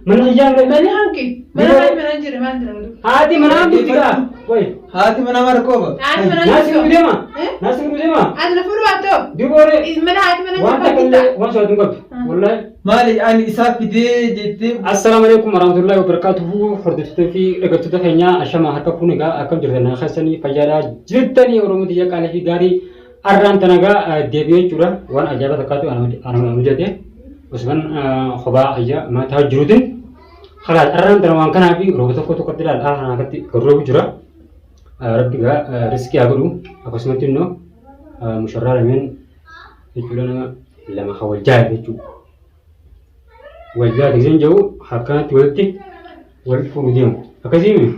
من هجام من هانكي من هاي من هاتي من هانكي تيجا وين هاتي من أمر كوبا ناس يقوليما ناس يقوليما أنا فلواتو ديبوري من هاتي من وانت كل وان شو تنقب والله مالي أنا إسحاق بدي جدي. السلام عليكم ورحمة الله وبركاته. حردت في رجعت تفهمنا أشياء ما هركبوني كا أكم جردنا خسني فجارة جدني ورمتي يا كله في غاري أران تناغا ديبيه جورا وان أجابة تكاتو أنا مجدي وسبن خبا أجا ما تهجرودين خلاص أران تناوان كنا في روبوتو كتو كتير أنا كتي كروب جورا ربي كا رزقي أقولو أبغى سمعتينه مشرع لمن يجولنا لما خوال جاي بيجو وجاء ديزين جو حكانت ولتي ولفو مديم أكازيمي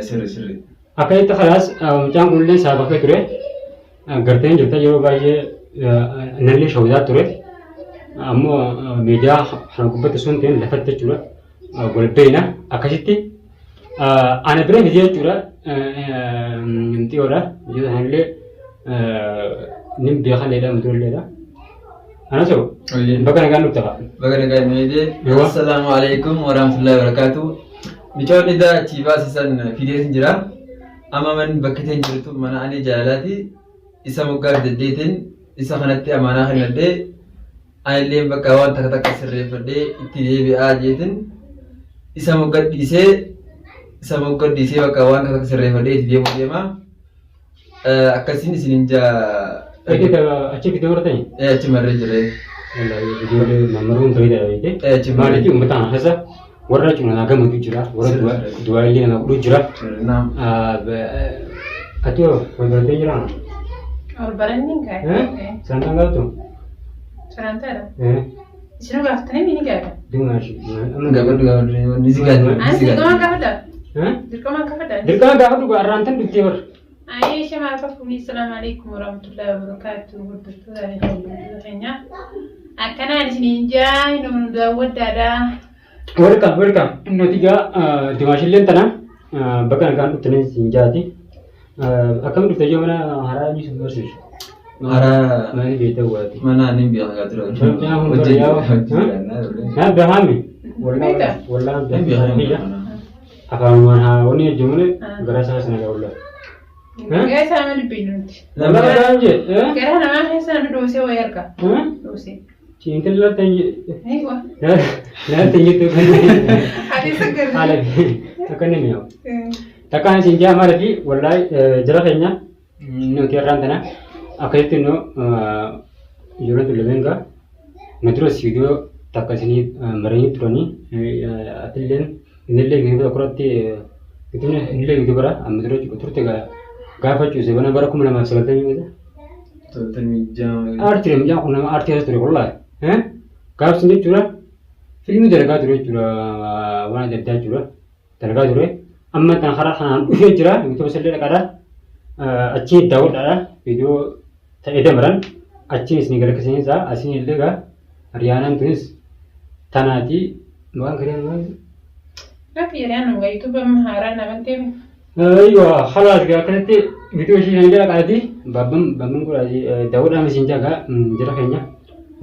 سري أكيد خلاص مجان قلنا سابق ترى قرتين جبت يورو باجي نللي شودات ترى أمو ميديا حنقبل تسون تين لفت تجورا قلبينا أكاسيتي أنا بري ميديا تجورا نمتي ورا جد هنلي نم بيخان ليلا مدور ليلا أنا شو بكرة كانوا تبع بكرة كان ميدي السلام عليكم ورحمة الله وبركاته بيجون إذا تيبا سيسان فيديو سنجرا أما من بكتين جرتو من أنا جالاتي إسا مقار دديتين إسا خناتي أمانا خناتي أنا اللي بكوان تك سرّي فدي إتدي بآجيتين إسا مقار ديسي بكوان تك سرّي فدي إتدي مديما أكاسين سننجا أكيد دورة تاني cuma rejere. والله فيديو نمرون تريد أيدي cuma ما لقي أمتان هذا ورا cuma ناقم تجرا ورا دوا اللي أنا أقول جرا Nam. أتيو فبرد جرا أول برنين كاي سنتان قالتو سرانتارا إيه شنو قافتني مين قاعد دون شيء Gabar nisi kan. أنت كمان قاعدة ها كمان قاعدة دلكا قاعدوا قارنتن دكتور أي شيء ما أعرفكم. السلام عليكم ورحمة الله وبركاته. والدكتور علي خلينا أكنا نسنجا إنه ندور دادا welcome إنه تيجا دماشلين تنا بكرة كان بتنين سنجاتي أكمل دكتور أنا هراجي سمسوش Hara ما نبي تواتي mana nih biar nggak terus. ها بهامي ولا biar أكمل وني جملة غراسة سنة ولا جاي سامي البينوت لا تانجي كره أنا ما حس أنا دوسي ويركا دوسي cinta lah tanya, أيوة lah tanya tu kan, هذه سكر ada, takkan ni ya, takkan cinta ama lagi, walai jarak hanya, nanti orang tanah, akhir itu no, jualan tu lebih enggak, natural video takkan sini meraih turuni, atilen, ini lagi itu aku rati, itu ni lagi itu berah, natural juga turut juga, gapa cuci, mana berah aku mana masalah tanya itu, Tuh termijam. arti ni aku nama arti harus tergolak. Kau sendiri cura, film terga cura cura, mana terga cura, terga cura. Amma tan khara khanan uhe cura, itu pasal dia kara, acci daud ada, video tak ada meran, acci sini gara kesini sa, asini lega, Riana tulis, tanati, bukan keren bukan. tapi Riana nggak itu pemaharan apa tim Iya, halas gak kerti, video sih yang dia kadi, babam kurang daud ama sinja gak, jarak hanya.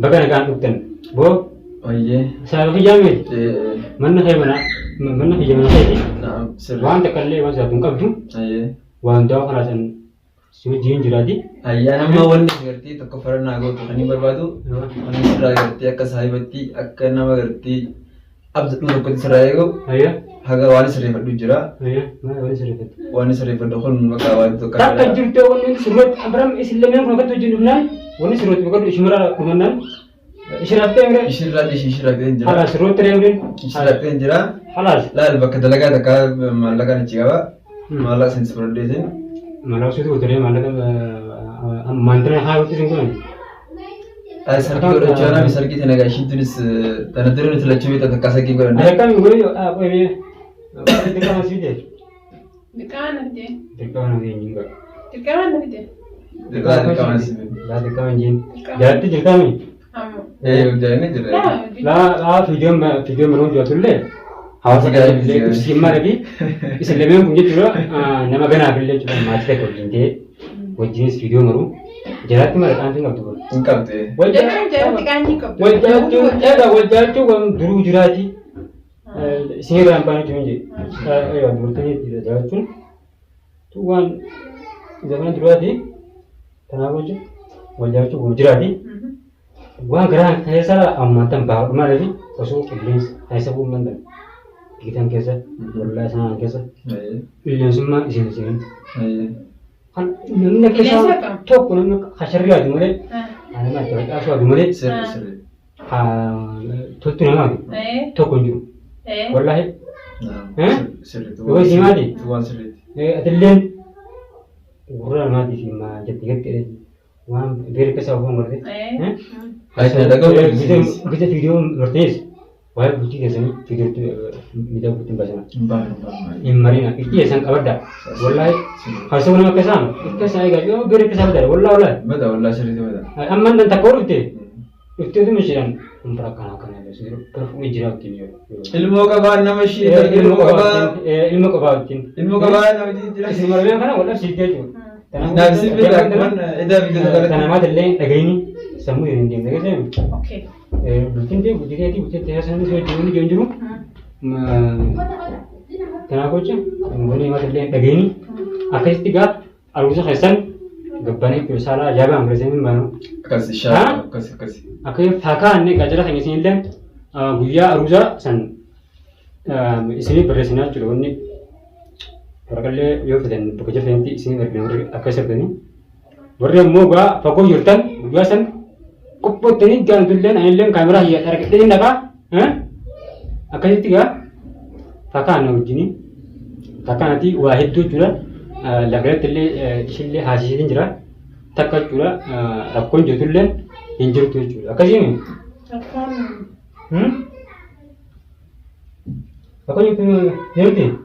Bagan kan ukten, bo, Oh iya. saya hijamil, mana hijamana hijamana, Nah, seru. wan terkalle wan saya tungkap tu, Iya. wan dah halasan, sujin juradi, Ayah nama wanita ngerti toko faran nago tuh kani berbatu, kani serai ngerti akka sahibati akka nama ngerti, abdul rukun serai go, ayah, haga wani serai fadu jura, mana wani serifat. wani serai fadu kon maka wani tuh Tak kerja tu wani surut, Abraham Islam yang kau tu jenubnan, wani surut bukan ismara kumanan, isyarat yang ada, Ishirat jura, halas surut yang ada, ishirat jura, halas. lalu baka dalaga taka malaga ni cigawa, malak sen seperti itu. Malah sudah tu dia malah mantra hal itu singgungan. Sarki orang Cina misal kita naga tulis tanah turun itu lagi kita kasih kita. Mereka minggu apa ini? Dekat masih deh. di kanan dia Dekat mana dia juga. di kanan dia Dekat kawan sih. Dekat anjing. Jadi dekat ni. Hojjaan ni jira. Fiidiyoo maruu jiraatullee hawaasa gaariillee ibsiimmaa dhabii isin lameen kun jechuudha nama ganaafillee jechuudha maatii tokko wajjin ta'ee wajjinis fiidiyoo maruu jiraatti mara qaantiin qabdu godhu. Hin qabde. Wajjaachuun waan duruu jiraati. Isin irraa hin baane jiru jedhe. Dubartoonni jiraachuun waan zamana duraati. Kanaaf jechuun wajjaachuun waan jiraati. Waan garaa keessa ammantan baa'u maaliif osoo qilleensa keessa bu'uumantan gitan keessa wallaa isaan keessa qilleensummaa isin kan namni keessa tokko namni hasharri adu malee anama itti badhaasuu adu malee toltu namaati tokko hin jiru wallaahi yoo isimaati atilleen gurra namaati isima jetti jettee waan beera keessa ofuun garte kita video ngertis, wah bukti biasanya video itu video bukti bahasa. Marina itu ya sang kabar dah. Wallahi harus mana kesan? Kesan aja jo beri kesan dah. Wallahi. Wallahi serius betul. Amman dan takor itu mesti kan memperakan ada sih. Perform jirat ini. Ilmu kabar nama sih. Ilmu kabar nama jirat. Sebenarnya kan wallahi sih tu. Nah sih beda kan. Ida video tanam ada lain agaknya. Semua yang dia macam. Okay. Bukan dia sana saya cuma dia juru. Kenapa je? Mungkin macam dia begini. Akhir tiga, alusan kesan, gabani persala jawab presiden mana? Kasih syah, kasih. Akhir fakah ni gajalah yang sini lem, guya alusan san. Sini presiden cuma ni. Perkali yo presiden bekerja nanti sini berkenaan akhir seperti ni. Berdia moga fakau yurtan, guya san. Kupoteni jangan tulen, ayelan kamera hiya tarik ini naka, akan tiga, kakak anak begini, kakak nanti wahid tu juga, lagret tele, isile hasil jera, takkan juga, rakon jutulen, injur tu juga, akan sini. Rakon itu ni.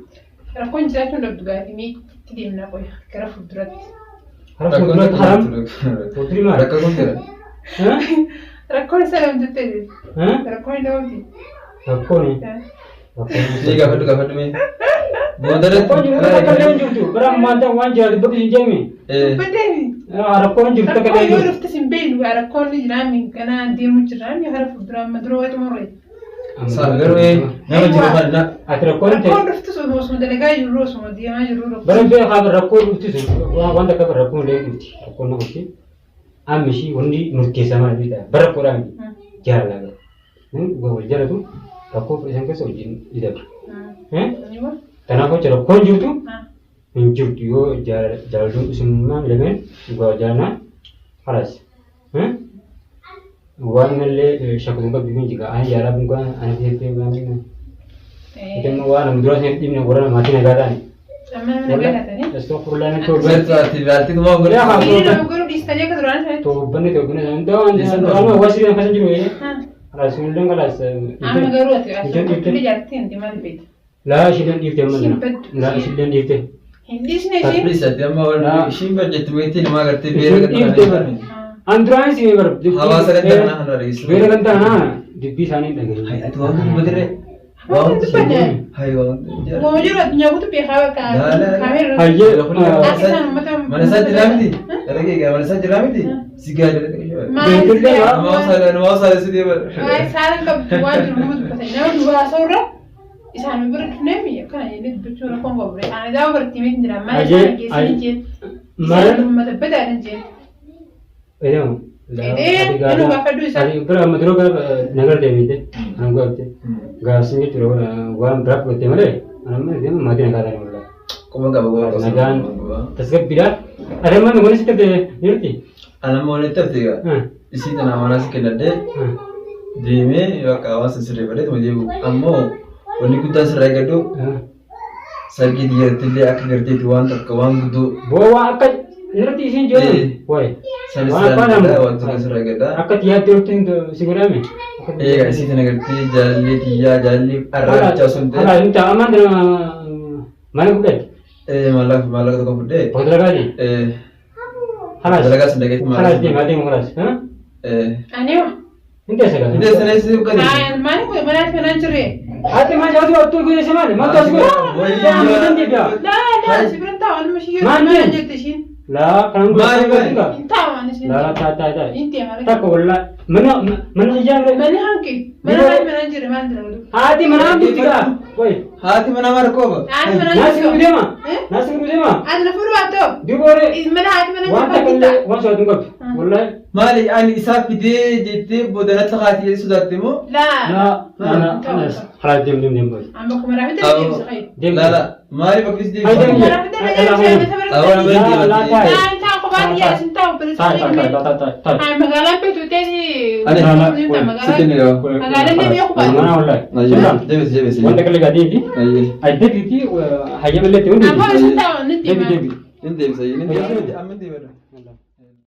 Rakon jelas tu dah ini kirim nak kau, kerana fudrat. Haram, putri mana? Rakon tu. Rakon salam tu tadi. Rakon dah mati. Rakon ni. Ni gafat ni. Modal. Rakon juga rakon dah jumpa. Berang mata wajah di bawah jami. Betul. Rakon juga tak ada. Rakon itu simpen. Rakon ni jami. Kerana dia muncul ni harap fudrat madro itu morai. Sahaja nama jiru mana? Rakon itu semua delega juru semua dia juru. Berang dia kabar rakon itu semua. Wanda kabar rakon lagi itu. Rakon apa? Amisi undi nurki sama kita berkurang jalan lagi. Gua jalan tu, aku present ke sojin tidak. Tanah aku cerok konjur tu, konjur tu jalan tu semua lemen, gua jalan haras. Gua ngale syakun gua bimbing juga, jalan gua anak itu bimbing. Kita gua enam dua sen tim orang mati negara ni. Astagfirullah ni tu. Berarti tu mau gula. Istanya keturunan saya. Tu benar. Orang wasir yang kasih jiru ini. Rasul dong kalau Anak garu tu. Jadi jatuh di mana bed. Lah sidan ifte mana? Lah sidan ifte. Hindi sini sih. Tapi saya mau simpan jadi mesti nama kerja biar Android sih ber. Hawa sekarang mana hari ini? Biar kan tanah di pisani lagi. Hai, itu orang betul. Wow, tu pada. Hai, wow. Mau jual nyawa tu pihak kan. Kamera. Aje. Mana saya jelas ni? Lagi ke mana saya jelas ni? Siapa ada lagi? Mau saya sedih ber. Hai, sekarang kau buat dulu tu pasal. Nama dua saudara. Isaan berarti ni kan ini betul nak kau ber. Anda dah berarti ni drama. Aje. Mana? Mana beda aja. Ayo. Ini apa dulu sah? Hari berapa madro kan nagar demi tu, anak gua tu. Gas ni tu gua berapa tu mana? Anak mana dia mati negara ni mana? Kau mau bawa apa? Nagan. Terus bila ada mana mana sih tu ni? Anak mau ni tu tiga. Isi tanah mana sih kena deh? Demi ya kawan sesuai pada tu dia ammo. Oni kita serai gado. Sagi dia tu dia akan kerja tuan terkawang tu. Bawa akad ngerti sih jual. Woi. Apa nama? Waktu serai gado. Akad dia tu sigurnya me. Isi tanah kerja jali dia jali arah jauh sunter. Alah ini tak aman dengan mana bukan? Malah tu kau bude. Betul kali. Halas. Halas sendiri. Halas dia mati mengeras. Aneh. انت سكت انت سنسي وكذا ما نقول بنات مناجري حتى ما جاتوا وقتوا كذا شمال ما تسكت لا سبرنتا ولا مش ما عندي. جلتشين لا كلام ما يبين. انت وانا لا تا انت يا مريم تاكو ولا من هجام ماني هانكي ما انا مناجري ما ادري هاتي من عم تيجا وي هاتي من امر كوبا عاد ناس مناجري كده ما ناس كده ما عاد فلو اتو ديبوري من هات وانت مناجري كل وان شو تنقب والله مالي يعني اساف بدي جيتي بدنا تخاتي سوداتيمو لا انا خلاص ديم بس عم بكم راح بدي لا مالي بكريس دي هاي دم. راح بدي لا انت اخبار يا انت وبريس طيب هاي مقالة بيتو تاني انا سيدني لو مقالة اللي بيخبر انا والله جبس وانت كل قاعدين دي اي اديك دي وهجام اللي تقول عم بقول انت ندي دبي انت بس انت امنتي بره